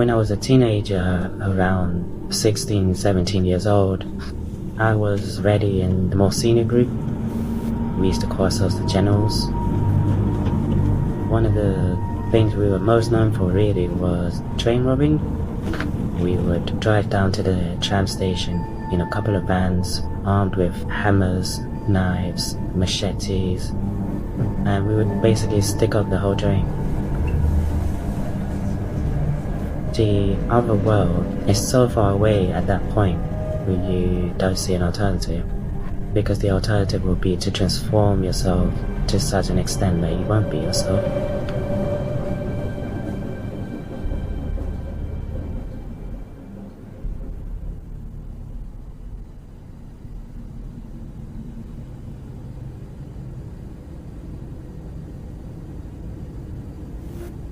When I was a teenager, around 16, 17 years old, I was ready in the more senior group. We used to call ourselves the Generals. One of the things we were most known for really was train robbing. We would drive down to the tram station in a couple of vans armed with hammers, knives, machetes, and we would basically stick up the whole train. The other world is so far away at that point where you don't see an alternative, because the alternative will be to transform yourself to such an extent that you won't be yourself.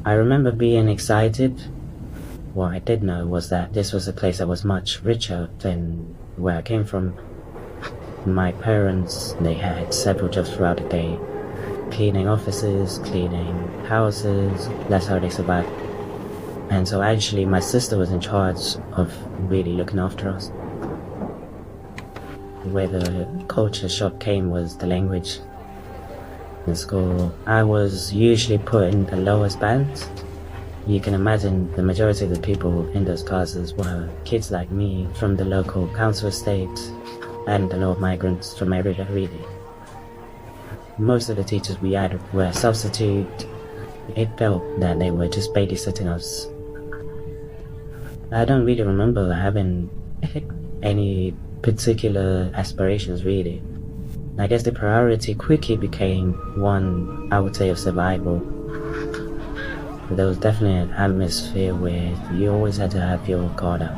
I remember being excited. What I did know was that this was a place that was much richer than where I came from. My parents, they had several jobs throughout the day. Cleaning offices, cleaning houses, that's how they survived. And so actually my sister was in charge of really looking after us. Where the culture shock came was the language. In school, I was usually put in the lowest bands. You can imagine the majority of the people in those classes were kids like me from the local council estate and a lot of migrants from everywhere really. Most of the teachers we had were substitute. It felt that they were just babysitting us. I don't really remember having any particular aspirations really. I guess the priority quickly became one, I would say, of survival. There was definitely an atmosphere where you always had to have your guard up.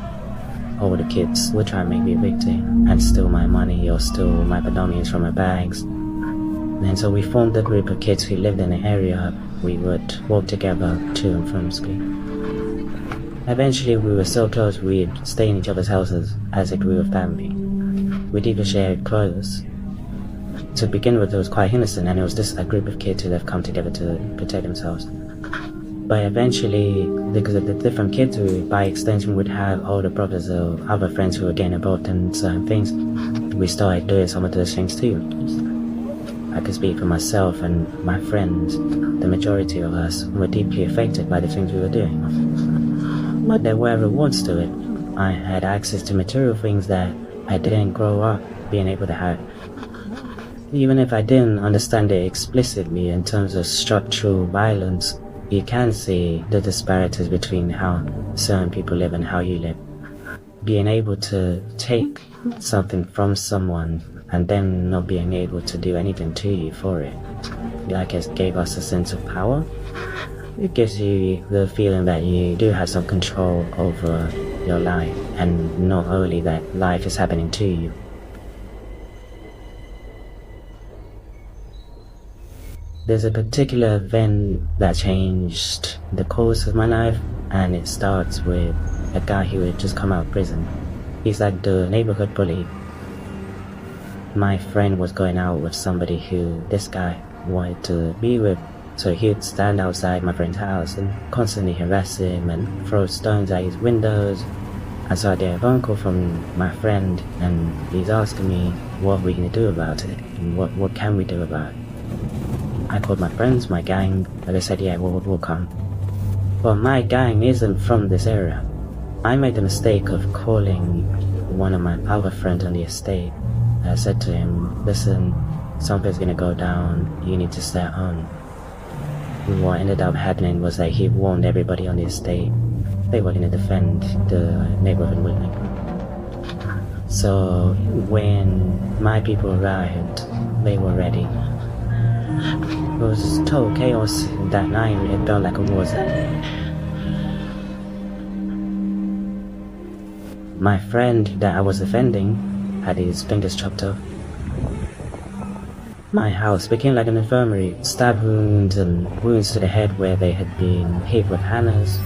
All the kids would try and make me a victim and steal my money or steal my belongings from my bags. And so we formed a group of kids who lived in the area. We would walk together to and from school. Eventually we were so close we'd stay in each other's houses as if we were family. We'd even share clothes. To begin with, it was quite innocent, and it was just a group of kids who had come together to protect themselves. But eventually, because of the different kids who, by extension, would have older brothers or other friends who were getting involved in certain things, we started doing some of those things too. I could speak for myself and my friends. The majority of us were deeply affected by the things we were doing. But there were rewards to it. I had access to material things that I didn't grow up being able to have. Even if I didn't understand it explicitly in terms of structural violence, you can see the disparities between how certain people live and how you live. Being able to take something from someone and then not being able to do anything to you for it, like it gave us a sense of power. It gives you the feeling that you do have some control over your life, and not only that life is happening to you. There's a particular event that changed the course of my life, and it starts with a guy who had just come out of prison. He's like the neighborhood bully. My friend was going out with somebody who this guy wanted to be with, so he'd stand outside my friend's house and constantly harass him and throw stones at his windows. And so I get a phone call from my friend, and he's asking me what we can do about it, and what can we do about it. I called my friends, my gang, and they said, yeah, we'll come. But my gang isn't from this area. I made the mistake of calling one of my other friends on the estate. I said to him, listen, something's gonna go down, you need to stay at home. What ended up happening was that he warned everybody on the estate they were gonna defend the neighborhood with me. So when my people arrived, they were ready. It was total chaos that night. It felt like a war zone. My friend that I was defending had his fingers chopped off. My house became like an infirmary. Stab wounds and wounds to the head where they had been hit with hammers.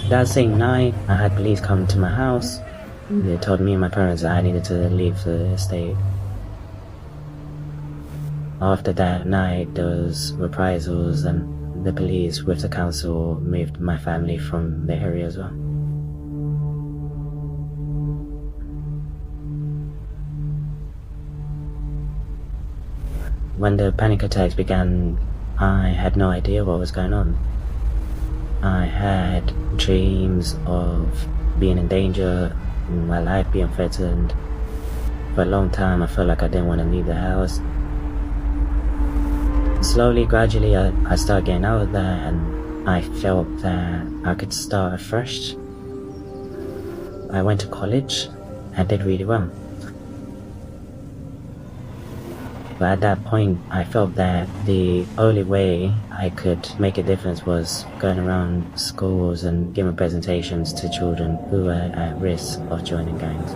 That same night, I had police come to my house. They told me and my parents that I needed to leave the estate. After that night, there was reprisals, and the police with the council moved my family from the area as well. When the panic attacks began, I had no idea what was going on. I had dreams of being in danger, my life being threatened. For a long time, I felt like I didn't want to leave the house. Slowly, gradually, I started getting out of there, and I felt that I could start afresh. I went to college and did really well. But at that point, I felt that the only way I could make a difference was going around schools and giving presentations to children who were at risk of joining gangs.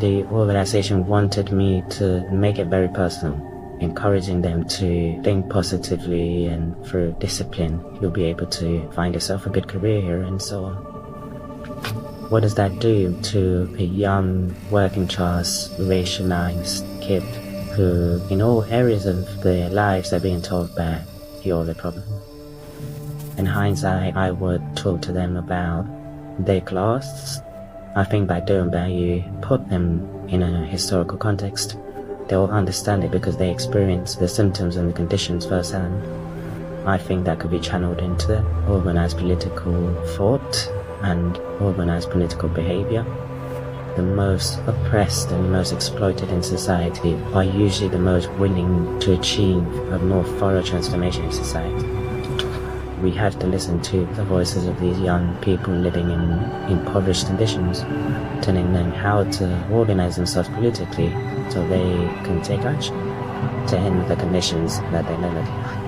The organization wanted me to make it very personal, encouraging them to think positively, and through discipline, you'll be able to find yourself a good career here and so on. What does that do to a young, working class, racialized kid who, in all areas of their lives, are being told that you're the problem? In hindsight, I would talk to them about their class. I think by doing that, you put them in a historical context. They'll understand it because they experience the symptoms and the conditions firsthand. I think that could be channeled into organized political thought and organized political behavior. The most oppressed and most exploited in society are usually the most willing to achieve a more thorough transformation in society. We have to listen to the voices of these young people living in impoverished conditions, telling them how to organize themselves politically so they can take action to end the conditions that they live in.